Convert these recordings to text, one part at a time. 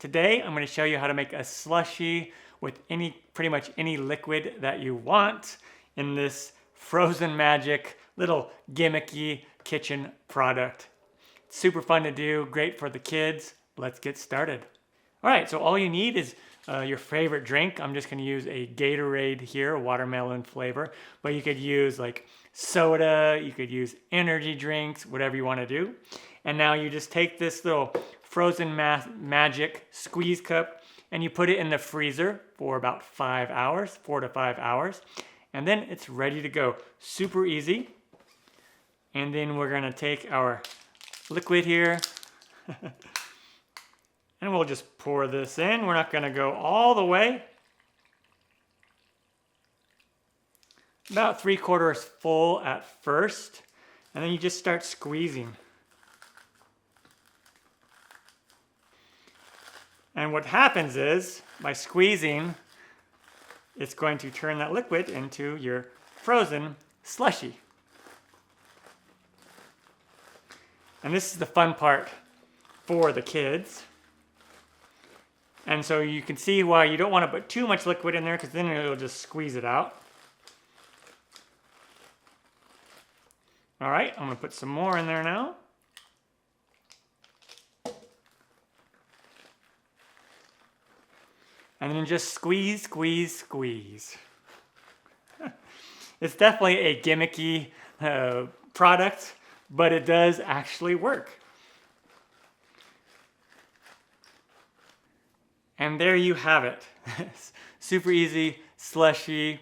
Today I'm going to show you how to make a slushie with pretty much any liquid that you want in this frozen magic little gimmicky kitchen product. It's super fun to do, great for the kids. Let's get started. All right, so all you need is your favorite drink. I'm just going to use a Gatorade here, watermelon flavor, but you could use like soda, you could use energy drinks, whatever you want to do. And now you just take this little frozen magic squeeze cup and you put it in the freezer for about 5 hours, 4 to 5 hours, and then it's ready to go. Super easy. And then we're going to take our liquid here and we'll just pour this in. We're not going to go all the way. About 3/4 full at first, and then you just start squeezing. And what happens is, by squeezing, it's going to turn that liquid into your frozen slushie. And this is the fun part for the kids. And so you can see why you don't want to put too much liquid in there, because then it'll just squeeze it out. All right, I'm going to put some more in there now. And then just squeeze, squeeze, squeeze. It's definitely a gimmicky product, but it does actually work. And there you have it. Super easy slushie,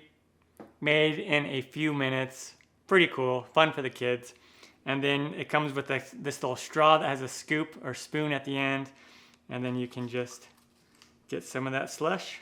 made in a few minutes. Pretty cool, fun for the kids. And then it comes with this little straw that has a scoop or spoon at the end. And then you can just get some of that slush.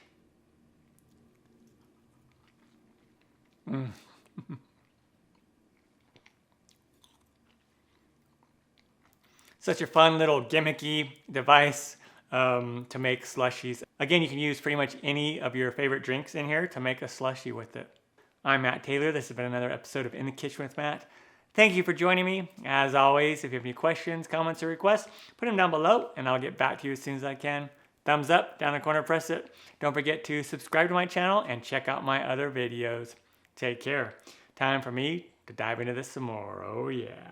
Such a fun little gimmicky device to make slushies. Again, you can use pretty much any of your favorite drinks in here to make a slushie with it. I'm Matt Taylor. This has been another episode of In the Kitchen with Matt. Thank you for joining me. As always, if you have any questions, comments, or requests, put them down below and I'll get back to you as soon as I can. Thumbs up, down in the corner, press it. Don't forget to subscribe to my channel and check out my other videos. Take care. Time for me to dive into this some more. Oh yeah.